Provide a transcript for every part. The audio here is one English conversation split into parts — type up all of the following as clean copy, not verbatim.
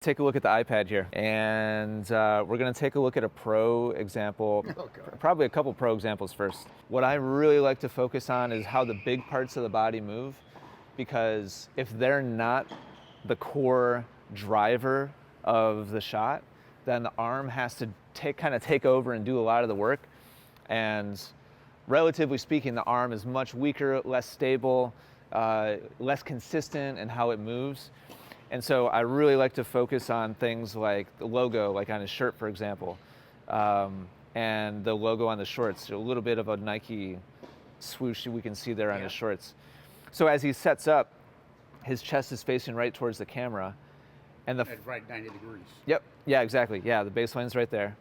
Take a look at the iPad here, and we're going to take a look at a pro example, probably a couple pro examples first. What I really like to focus on is how the big parts of the body move, because if they're not the core driver of the shot, then the arm has to kind of take over and do a lot of the work. And relatively speaking, the arm is much weaker, less stable, less consistent in how it moves. And so I really like to focus on things like the logo, like on his shirt, for example, and the logo on the shorts, a little bit of a Nike swoosh we can see there on his shorts. So as he sets up, his chest is facing right towards the camera. And at right 90 degrees. Yep, yeah, exactly. Yeah, the baseline's right there.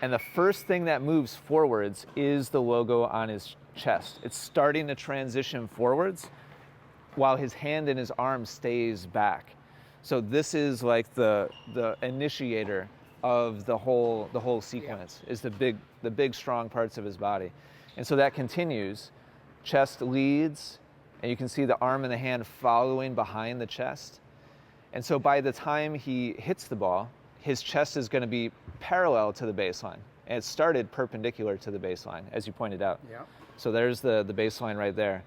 And the first thing that moves forwards is the logo on his chest. It's starting to transition forwards while his hand and his arm stays back. So this is like the initiator of the whole sequence, is the big strong parts of his body. And so that continues. Chest leads, and you can see the arm and the hand following behind the chest. And so by the time he hits the ball, his chest is going to be parallel to the baseline. And it started perpendicular to the baseline, as you pointed out. Yeah. So there's the baseline right there.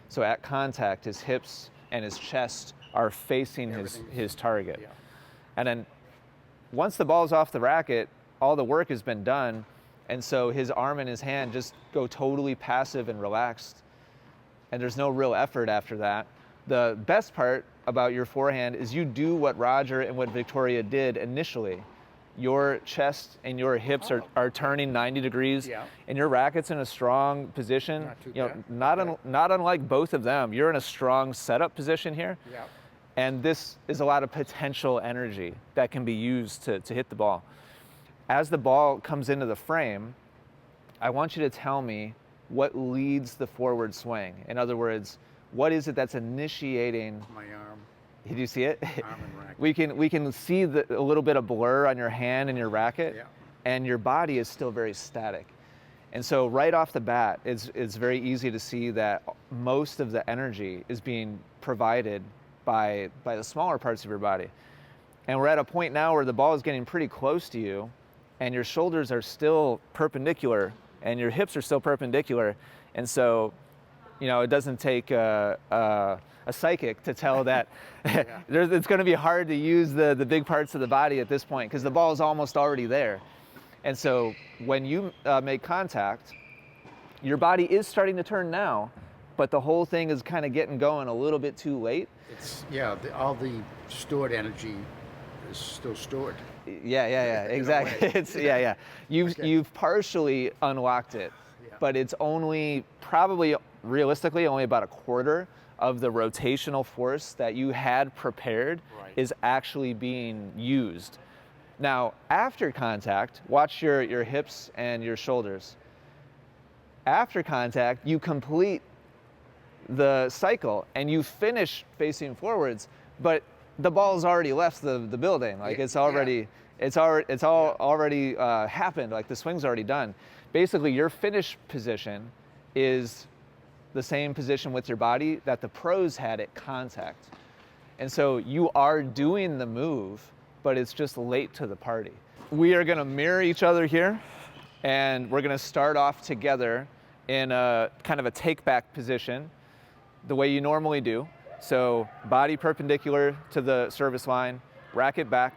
So at contact, his hips and his chest are facing his target. Yeah. And then once the ball's off the racket, all the work has been done. And so his arm and his hand just go totally passive and relaxed. And there's no real effort after that. The best part about your forehand is you do what Roger and what Victoria did initially. Your chest and your hips are turning 90 degrees, and your racket's in a strong position. Not unlike both of them. You're in a strong setup position here. Yeah. And this is a lot of potential energy that can be used to hit the ball. As the ball comes into the frame, I want you to tell me what leads the forward swing. In other words, what is it that's initiating? My arm. Did you see it? Arm and racket. We can see a little bit of blur on your hand and your racket, Yeah. and your body is still very static. And so right off the bat, it's very easy to see that most of the energy is being provided by the smaller parts of your body. And we're at a point now where the ball is getting pretty close to you, and your shoulders are still perpendicular, and your hips are still perpendicular. And so, it doesn't take a psychic to tell that it's going to be hard to use the big parts of the body at this point, because the ball is almost already there. And so when you make contact, your body is starting to turn now, but the whole thing is kind of getting going a little bit too late. It's all the stored energy is still stored. Yeah, exactly. It's You've partially unlocked it, but it's only probably realistically only about a quarter of the rotational force that you had prepared is actually being used. Now, after contact, watch your hips and your shoulders. After contact, you complete the cycle and you finish facing forwards, but the ball's already left the building. Like it's already happened. Like the swing's already done. Basically, your finish position is the same position with your body that the pros had at contact. And so you are doing the move, but it's just late to the party. We are gonna mirror each other here, and we're gonna start off together in a kind of a take-back position, the way you normally do. So body perpendicular to the service line, racket back,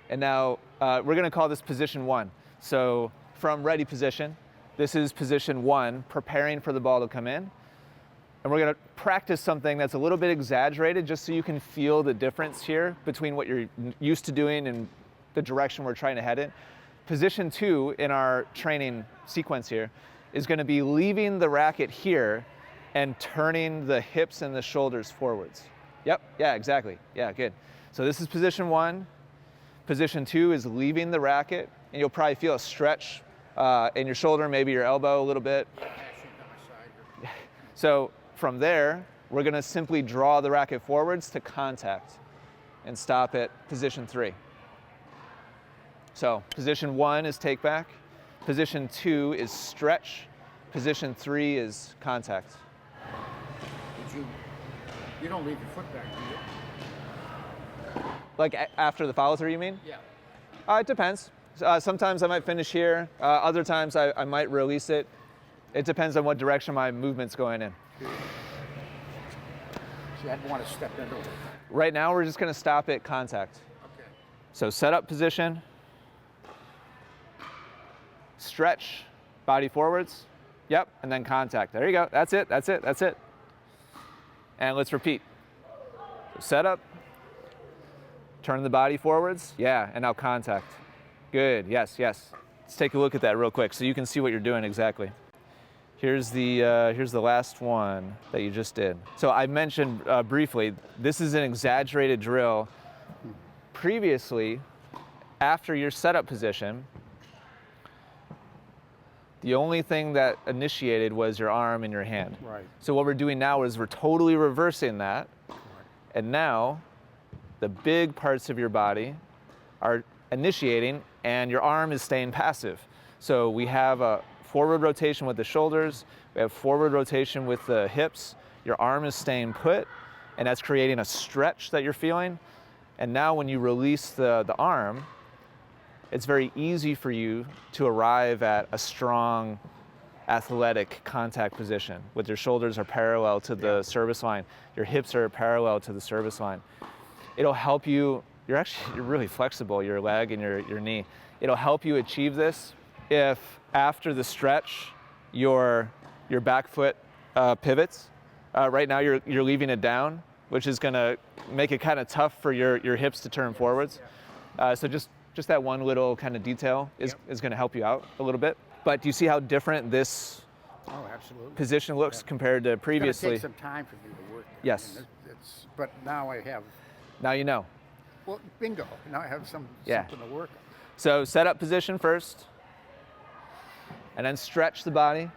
and now we're gonna call this position one. So from ready position, this is position one, preparing for the ball to come in. And we're going to practice something that's a little bit exaggerated just so you can feel the difference here between what you're used to doing and the direction we're trying to head in. Position two in our training sequence here is going to be leaving the racket here and turning the hips and the shoulders forwards. Yep, yeah, exactly. Yeah, good. So this is position one. Position two is leaving the racket, and you'll probably feel a stretch in your shoulder, maybe your elbow a little bit. So from there, we're going to simply draw the racket forwards to contact and stop at position three. So position one is take back. Position two is stretch. Position three is contact. You don't leave your foot back, do you? Like after the follow through, you mean? Yeah. It depends. Sometimes I might finish here. Other times I might release it. It depends on what direction my movement's going in. See, I'd want to step into it. Right now, we're just going to stop at contact. Okay. So setup position, stretch, body forwards. Yep, and then contact. There you go. That's it. That's it. That's it. And let's repeat. So setup, turn the body forwards. Yeah, and now contact. Good. Yes, yes. Let's take a look at that real quick so you can see what you're doing exactly. Here's the last one that you just did. So I mentioned briefly, this is an exaggerated drill. Previously, after your setup position, the only thing that initiated was your arm and your hand. Right. So what we're doing now is we're totally reversing that. Right. And now the big parts of your body are initiating and your arm is staying passive. So we have a forward rotation with the shoulders, we have forward rotation with the hips, your arm is staying put, and that's creating a stretch that you're feeling. And now when you release the arm, it's very easy for you to arrive at a strong, athletic contact position with your shoulders are parallel to the service line, your hips are parallel to the service line. It'll help you, you're really flexible, your leg and your knee. It'll help you achieve this if after the stretch, your back foot pivots. Right now you're leaving it down, which is gonna make it kind of tough for your hips to turn forwards. So just that one little kind of detail is gonna help you out a little bit. But do you see how different this absolutely. position looks compared to previously? It's gonna take some time for me to work. Yes. But now I have, Now you know. well, bingo. Now I have something to work on. So set up position first, and then stretch the body,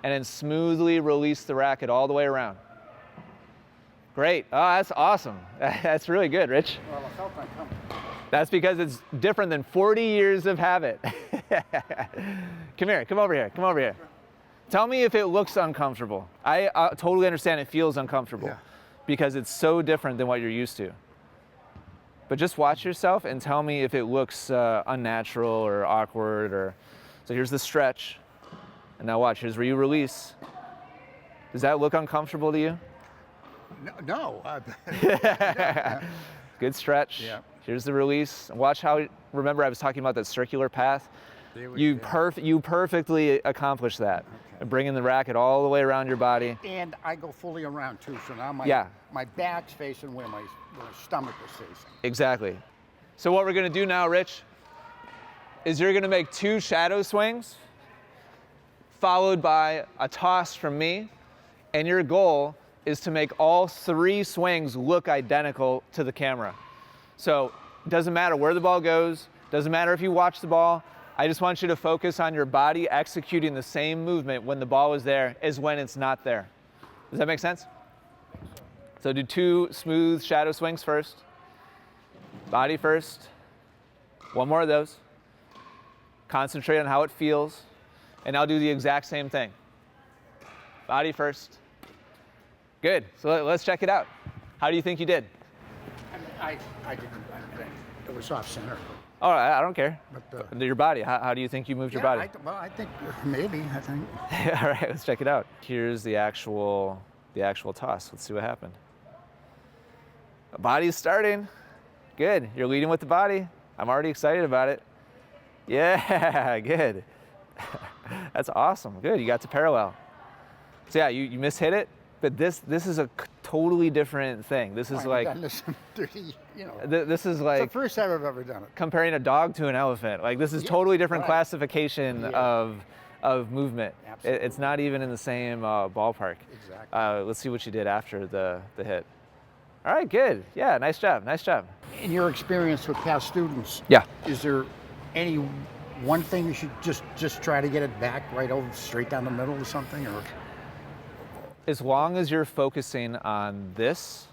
and then smoothly release the racket all the way around. Great. Oh, that's awesome. That's really good, Rich. Well, I felt uncomfortable. That's because it's different than 40 years of habit. Come here, come over here, come over here. Tell me if it looks uncomfortable. I totally understand it feels uncomfortable because it's so different than what you're used to. But just watch yourself and tell me if it looks unnatural or awkward or, so here's the stretch. And now watch, here's where you release. Does that look uncomfortable to you? No. Good stretch. Yeah. Here's the release. Watch how, remember I was talking about that circular path? You perfectly accomplished that. Okay. Bringing the racket all the way around your body. And I go fully around too, so now my back's facing where my stomach is facing. Exactly. So what we're gonna do now, Rich, is you're gonna make 2 shadow swings, followed by a toss from me, and your goal is to make all 3 swings look identical to the camera. So it doesn't matter where the ball goes, doesn't matter if you watch the ball, I just want you to focus on your body executing the same movement when the ball is there as when it's not there. Does that make sense? So do 2 smooth shadow swings first. Body first. One more of those. Concentrate on how it feels. And I'll do the exact same thing. Body first. Good. So let's check it out. How do you think you did? I didn't. It was off center. All right, I don't care. But, your body, how do you think you moved your body? I think maybe. I think. All right, let's check it out. Here's the actual toss. Let's see what happened. The body's starting. Good. You're leading with the body. I'm already excited about it. Yeah, good. That's awesome. Good. You got to parallel. So yeah, you mishit it, but this is a totally different thing. This is like done this in 30, this is like it's the first time I've ever done it. Comparing a dog to an elephant. Like this is totally different classification of movement. Absolutely. It's not even in the same ballpark. Exactly. Let's see what you did after the hit. All right, good. Yeah, nice job. Nice job. In your experience with past students, is there any one thing you should just try to get it back right over straight down the middle or something, or? As long as you're focusing on this,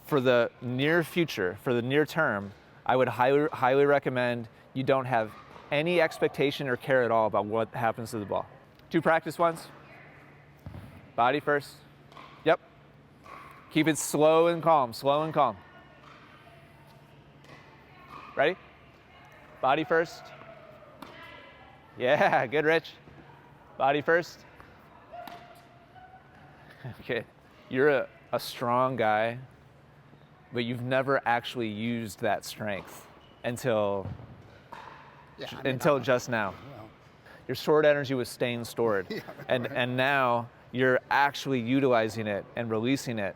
for the near future, for the near term, I would highly recommend you don't have any expectation or care at all about what happens to the ball. 2 practice ones. Body first. Yep. Keep it slow and calm, slow and calm. Ready? Body first. Yeah, good, Rich. Body first. Okay, you're a strong guy, but you've never actually used that strength until just now. Well, Your stored energy was staying stored, yeah, and now you're actually utilizing it and releasing it.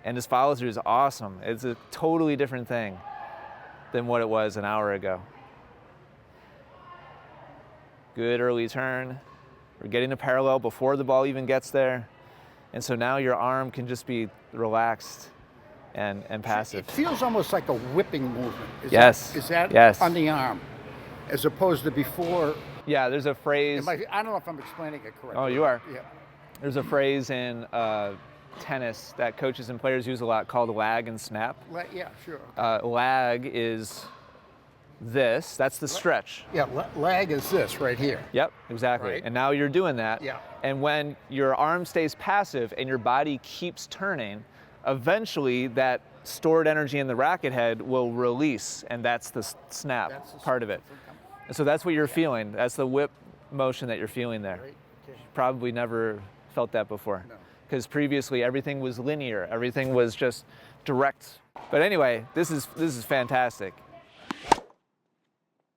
And this follow through is awesome. It's a totally different thing than what it was an hour ago. Good early turn. We're getting a parallel before the ball even gets there. And so now your arm can just be relaxed and passive. it feels almost like a whipping movement. Yes. Is that Yes. on the arm, as opposed to before? Yeah, there's a phrase. I don't know if I'm explaining it correctly. Oh, you are. Yeah. There's a phrase in tennis that coaches and players use a lot called lag and snap. Yeah, sure. Lag is this. That's the stretch. Yeah, lag is this right here. Yep, exactly. Right. And now you're doing that. Yeah. And when your arm stays passive and your body keeps turning, eventually that stored energy in the racket head will release, and that's the snap part of it. And so that's what you're feeling. That's the whip motion that you're feeling there. Right. Okay. Probably never felt that before. No. Because previously everything was linear, everything was just direct. But anyway, this is fantastic.